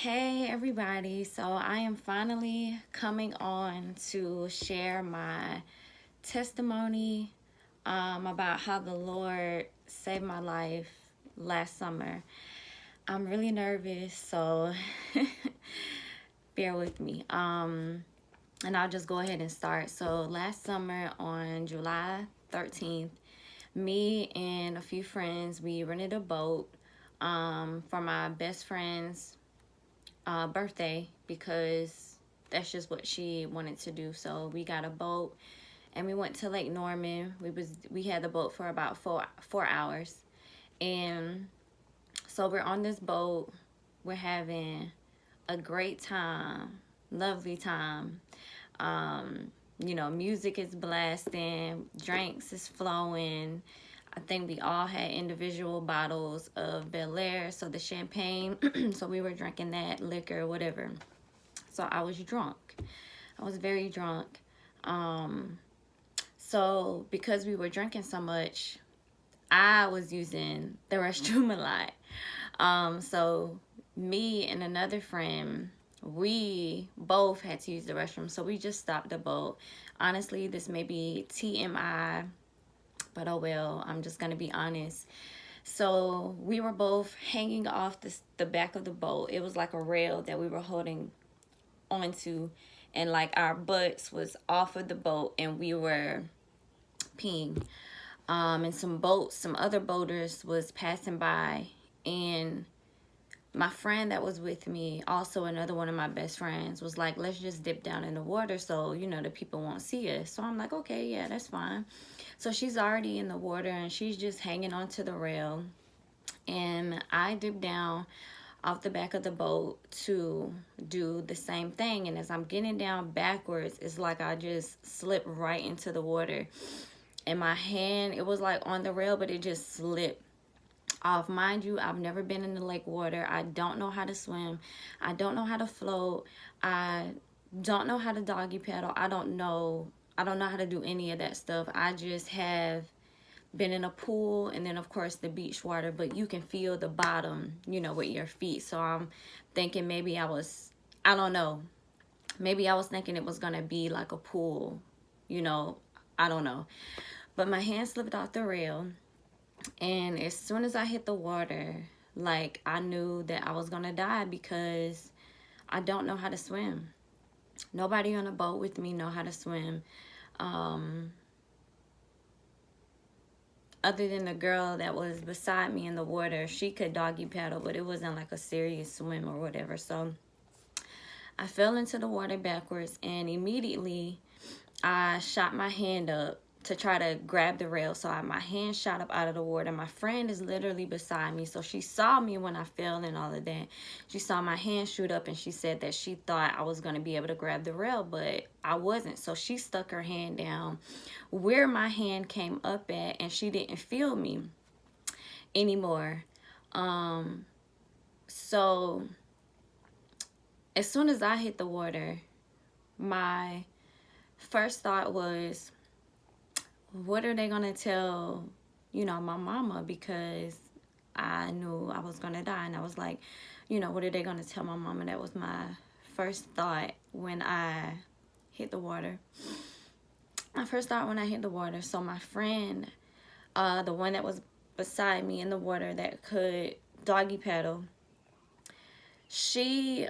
Hey everybody, so I am finally coming on to share my testimony about how the Lord saved my life last summer. I'm really nervous, so bear with me. And I'll just go ahead and start. So last summer on July 13th, me and a few friends, we rented a boat for my best friend's birthday because that's just what she wanted to do. So we got a boat and we went to Lake Norman. We had the boat for about four hours, and so we're on this boat. We're having a great time, lovely time. Music is blasting, drinks is flowing. I think we all had individual bottles of Bel Air, so the champagne. So we were drinking that liquor, whatever. So I was drunk. I was very drunk. So because we were drinking so much, I was using the restroom a lot. So me and another friend, we both had to use the restroom. So we just stopped the boat. Honestly, this may be TMI, but oh well, I'm just gonna be honest. So we were both hanging off the back of the boat. It was like a rail that we were holding onto, and like our butts was off of the boat, and we were peeing. And some other boaters was passing by, and my friend that was with me, also another one of my best friends, was like, let's just dip down in the water so, the people won't see us. So I'm like, okay, yeah, that's fine. So she's already in the water and she's just hanging onto the rail. And I dip down off the back of the boat to do the same thing. And as I'm getting down backwards, it's like I just slipped right into the water. And my hand, it was like on the rail, but it just slipped off. Mind you, I've never been in the lake water. I don't know how to swim. I don't know how to float. I don't know how to doggy paddle. I don't know how to do any of that stuff. I just have been in a pool, and then of course the beach water, but you can feel the bottom, with your feet. So I'm thinking maybe I don't know. Maybe I was thinking it was going to be like a pool, you know, I don't know. But my hand slipped off the rail, and as soon as I hit the water, like I knew that I was going to die because I don't know how to swim. Nobody on the boat with me know how to swim. Um, Other than the girl that was beside me in the water, she could doggy paddle, but it wasn't like a serious swim or whatever. So I fell into the water backwards, and immediately I shot my hand up to try to grab the rail. So my hand shot up out of the water. My friend is literally beside me, so she saw me when I fell and all of that. She saw my hand shoot up, and she said that she thought I was going to be able to grab the rail, but I wasn't. So she stuck her hand down where my hand came up at, and she didn't feel me anymore. So as soon as I hit the water, my first thought was, what are they gonna tell, my mama? Because I knew I was gonna die, and I was like, what are they gonna tell my mama? That was my first thought when I hit the water. My first thought when I hit the water. So my friend, the one that was beside me in the water that could doggy paddle, she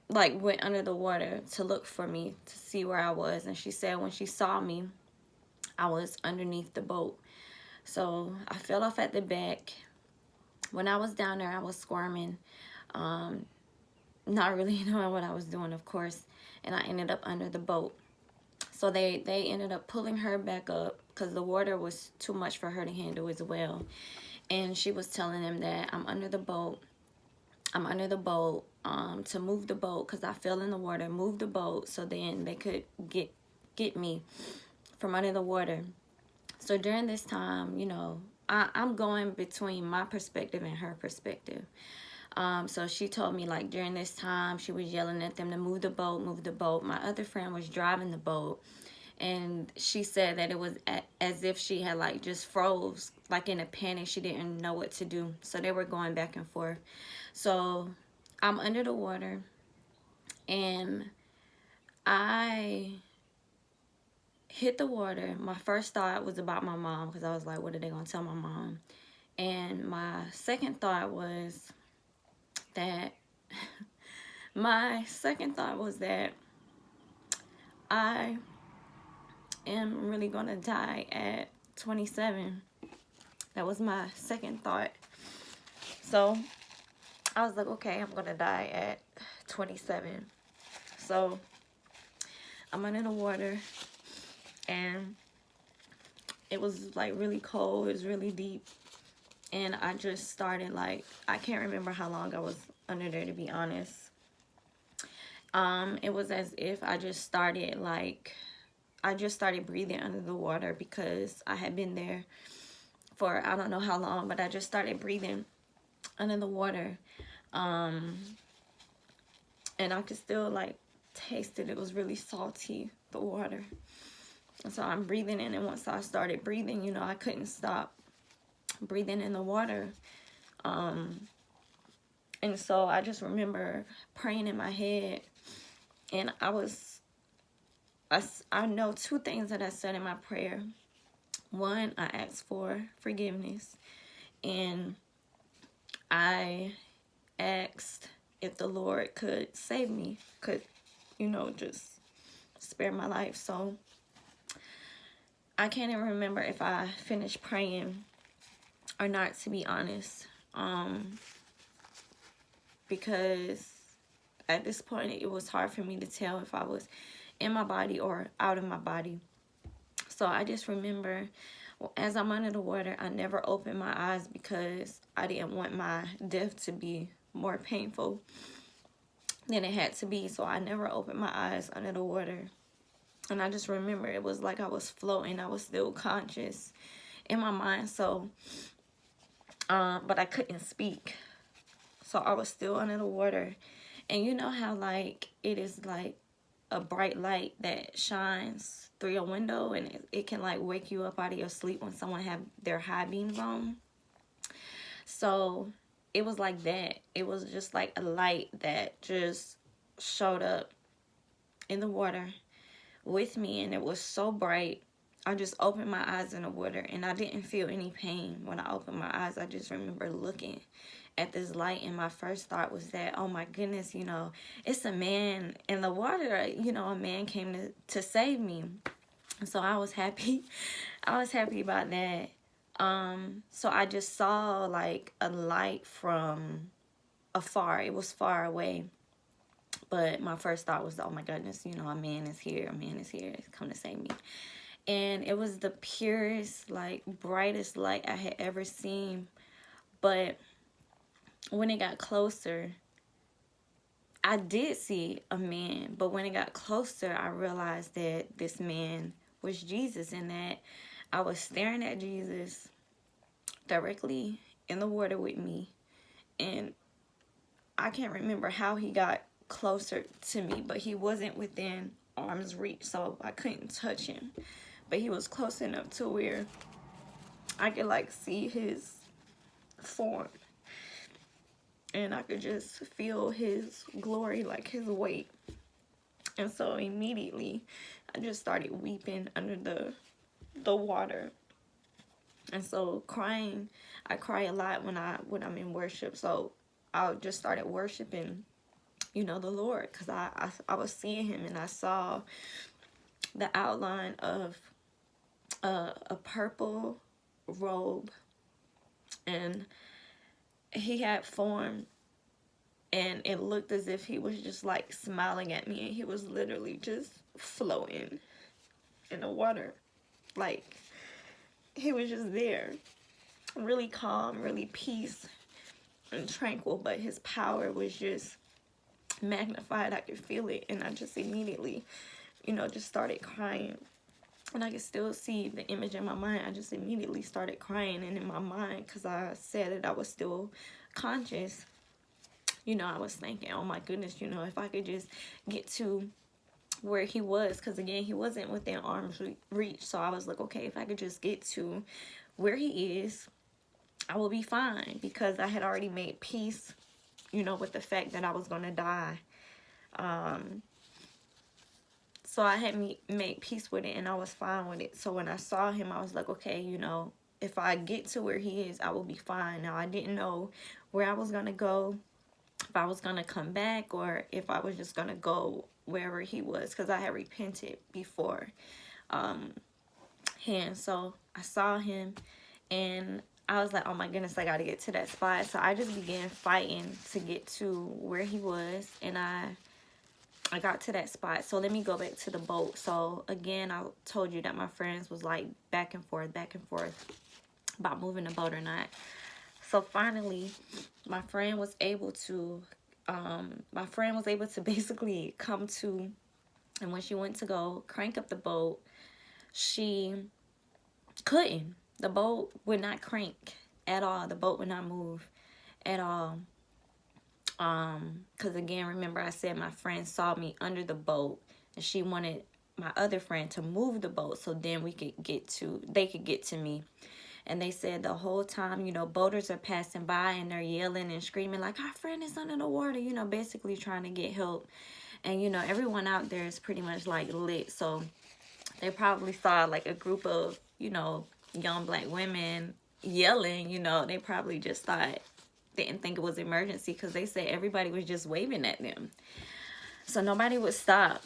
like went under the water to look for me to see where I was, and she said when she saw me, I was underneath the boat. So I fell off at the back. When I was down there, I was squirming, not really knowing what I was doing, of course, and I ended up under the boat. So they ended up pulling her back up because the water was too much for her to handle as well. And she was telling them that I'm under the boat. I'm under the boat to move the boat because I fell in the water. Move the boat so then they could get me from under the water. So during this time, I'm going between my perspective and her perspective. So she told me, like, during this time, she was yelling at them to move the boat, move the boat. My other friend was driving the boat, and she said that it was as if she had, like, just froze, like in a panic. She didn't know what to do. So they were going back and forth. So I'm under the water, and I hit the water. My first thought was about my mom, because I was like, what are they going to tell my mom? And my second thought was that I am really going to die at 27. That was my second thought. So I was like, okay, I'm going to die at 27. So I'm under the water, and it was like really cold. It was really deep. And I just started, like, I can't remember how long I was under there, to be honest. It was as if I just started breathing under the water, because I had been there for I don't know how long, but I just started breathing under the water. And I could still like taste it. It was really salty, the water. And so I'm breathing in, and once I started breathing, you know, I couldn't stop breathing in the water. And so I just remember praying in my head, and I know two things that I said in my prayer. One, I asked for forgiveness, and I asked if the Lord could save me, could, you know, just spare my life. So I can't even remember if I finished praying or not, to be honest, because at this point it was hard for me to tell if I was in my body or out of my body. So I just remember, as I'm under the water, I never opened my eyes, because I didn't want my death to be more painful than it had to be. So I never opened my eyes under the water. And I just remember it was like I was floating. I was still conscious in my mind. So, but I couldn't speak. So I was still under the water. And you know how like it is like a bright light that shines through your window, and it can like wake you up out of your sleep when someone have their high beams on. So it was like that. It was just like a light that just showed up in the water with me, and it was so bright. I just opened my eyes in the water, and I didn't feel any pain when I opened my eyes. I just remember looking at this light, and my first thought was that, oh my goodness, you know, it's a man in the water. You know, a man came to save me. So I was happy. I was happy about that. So I just saw like a light from afar. It was far away. But my first thought was, oh my goodness, you know, a man is here. A man is here. It's come to save me. And it was the purest, like, brightest light I had ever seen. But when it got closer, I did see a man. But when it got closer, I realized that this man was Jesus, and that I was staring at Jesus directly in the water with me. And I can't remember how he got closer to me, but he wasn't within arm's reach, so I couldn't touch him. But he was close enough to where I could like see his form, and I could just feel his glory, like his weight. And so immediately I just started weeping under the water. And so crying, I cry a lot when I'm in worship. So I just started worshiping, you know, the Lord, because I was seeing him, and I saw the outline of a purple robe, and he had form, and it looked as if he was just like smiling at me, and he was literally just floating in the water. Like, he was just there, really calm, really peace and tranquil, but his power was just magnified. I could feel it, and I just immediately, you know, just started crying. And I could still see the image in my mind. I just immediately started crying, and in my mind, because I said that I was still conscious, you know, I was thinking, oh my goodness, you know, if I could just get to where he was, because again, he wasn't within arm's reach. So I was like, okay, if I could just get to where he is, I will be fine, because I had already made peace you know, with the fact that I was going to die. So I had made peace with it, and I was fine with it. So when I saw him, I was like, okay, you know, if I get to where he is, I will be fine. Now, I didn't know where I was going to go, if I was going to come back, or if I was just going to go wherever he was, because I had repented before him. So I saw him, and I was like, oh my goodness, I got to get to that spot. So I just began fighting to get to where he was, and I got to that spot. So let me go back to the boat. So again, I told you that my friends was like back and forth about moving the boat or not. So finally, my friend was able to basically come to, and when she went to go crank up the boat, she couldn't. The boat would not crank at all. The boat would not move at all. Because again, remember I said my friend saw me under the boat, and she wanted my other friend to move the boat so then they could get to me. And they said the whole time, you know, boaters are passing by and they're yelling and screaming like, our friend is under the water, you know, basically trying to get help. And, you know, everyone out there is pretty much like lit. So they probably saw like a group of, you know, young black women yelling, you know, they probably just didn't think it was emergency, because they said everybody was just waving at them. So nobody would stop.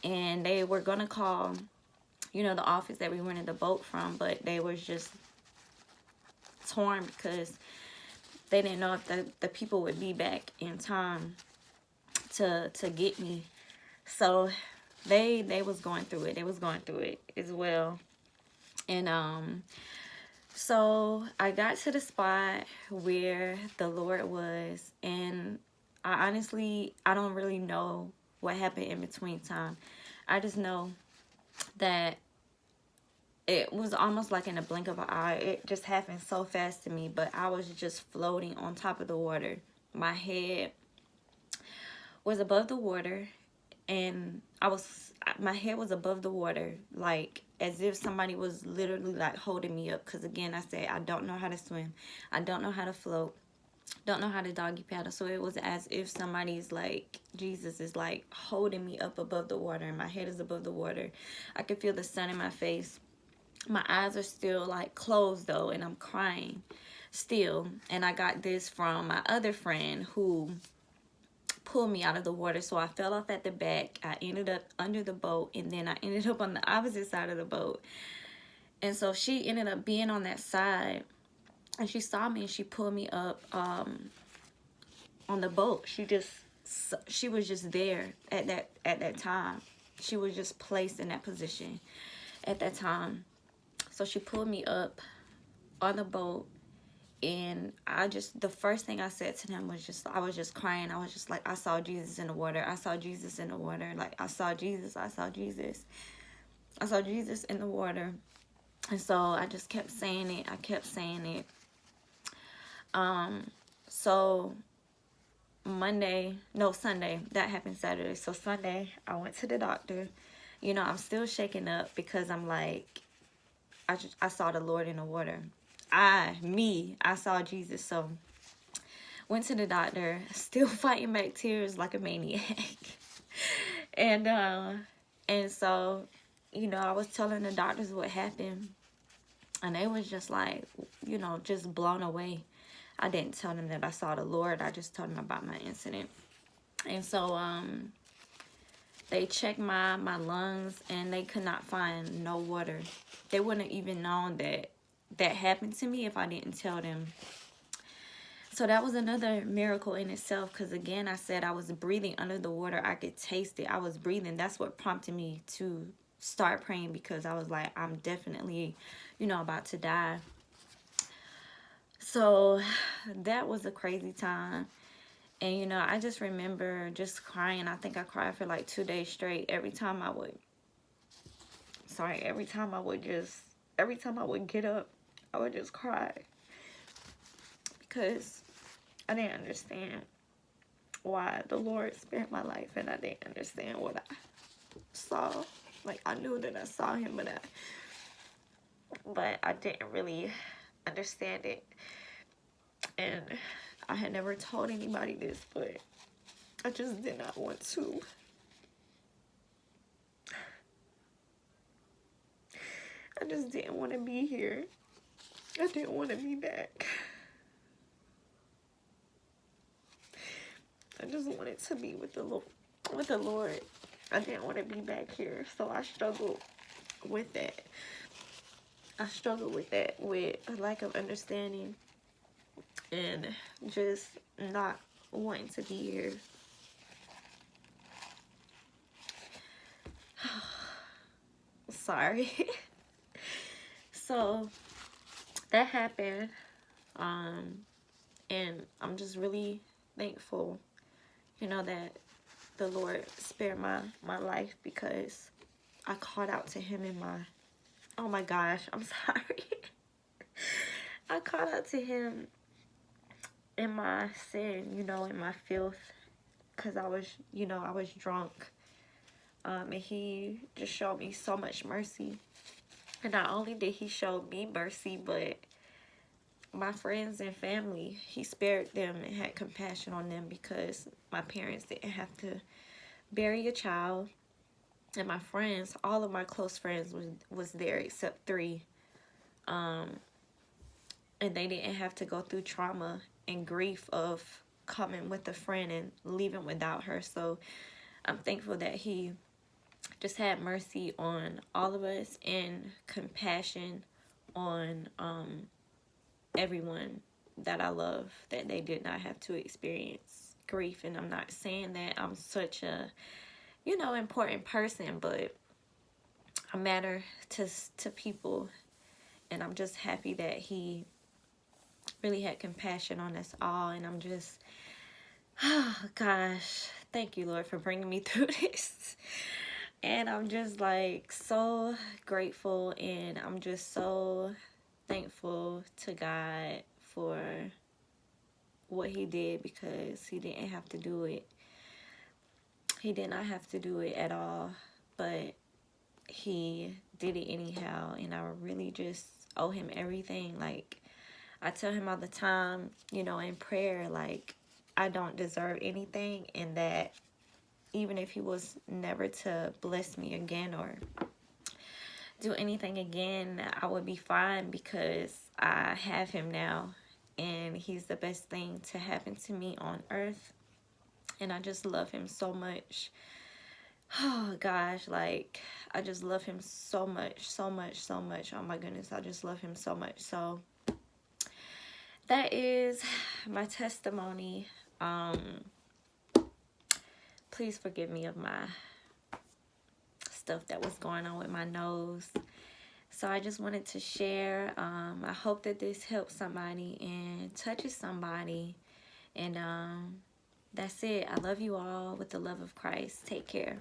And they were going to call, you know, the office that we rented the boat from, but they was just torn because they didn't know if the people would be back in time to get me. So they was going through it. They was going through it as well. And so I got to the spot where the Lord was, and I don't really know what happened in between time. I just know that it was almost like in a blink of an eye. It just happened so fast to me, but I was just floating on top of the water. My head was above the water, and my head was above the water, like as if somebody was literally like holding me up. Because again, I said I don't know how to swim, I don't know how to float, don't know how to doggy paddle. So it was as if somebody's like, Jesus is like holding me up above the water, and my head is above the water. I could feel the sun in my face. My eyes are still like closed though, and I'm crying still. And I got this from my other friend who pulled me out of the water. So I fell off at the back, I ended up under the boat, and then I ended up on the opposite side of the boat. And so she ended up being on that side, and she saw me and she pulled me up on the boat. She was just there at that time. She was just placed in that position at that time. So she pulled me up on the boat, and the first thing I said to them was I was just crying. I was just like, I saw Jesus in the water. I saw Jesus in the water. Like, I saw Jesus. I saw Jesus. I saw Jesus in the water. And so I just kept saying it. I kept saying it. So Sunday, that happened Saturday. So Sunday, I went to the doctor. You know, I'm still shaking up because I'm like, I saw the Lord in the water. I saw Jesus. So went to the doctor, still fighting back tears like a maniac. And so, you know, I was telling the doctors what happened, and they was just like, you know, just blown away. I didn't tell them that I saw the Lord. I just told them about my incident. And so they checked my lungs, and they could not find no water. They wouldn't have even known that happened to me if I didn't tell them. So that was another miracle in itself, because again, I said I was breathing under the water. I could taste it. I was breathing. That's what prompted me to start praying, because I was like, I'm definitely, you know, about to die. So that was a crazy time. And, you know, I just remember just crying. I think I cried for like 2 days straight. Every time I would get up, I would just cry, because I didn't understand why the Lord spared my life, and I didn't understand what I saw. Like, I knew that I saw him, but I didn't really understand it. And I had never told anybody this, but I just did not want to. I just didn't want to be here. I didn't want to be back. I just wanted to be with the Lord. I didn't want to be back here, so I struggled with that. I struggled with that, with a lack of understanding and just not wanting to be here. Sorry. So that happened, and I'm just really thankful, you know, that the Lord spared my life, because I called out to him in my, oh my gosh, I'm sorry. I called out to him in my sin, you know, in my filth, because I was, you know, I was drunk. And he just showed me so much mercy. And not only did he show me mercy, but my friends and family, he spared them and had compassion on them, because my parents didn't have to bury a child. And my friends, all of my close friends was there except 3. And they didn't have to go through trauma and grief of coming with a friend and leaving without her. So I'm thankful that he just had mercy on all of us and compassion on everyone that I love, that they did not have to experience grief. And I'm not saying that I'm such a, you know, important person, but I matter to people. And I'm just happy that he really had compassion on us all. And I'm just, oh gosh, thank you, Lord, for bringing me through this. And I'm just like so grateful, and I'm just so thankful to God for what he did, because he didn't have to do it. He did not have to do it at all, but he did it anyhow. And I really just owe him everything. Like, I tell him all the time, you know, in prayer, like, I don't deserve anything, and that even if he was never to bless me again or do anything again, I would be fine, because I have him now, and he's the best thing to happen to me on earth. And I just love him so much. Oh gosh, like, I just love him so much, so much, so much. Oh my goodness, I just love him so much. So that is my testimony. Please forgive me of my stuff that was going on with my nose. So I just wanted to share. I hope that this helps somebody and touches somebody. And that's it. I love you all with the love of Christ. Take care.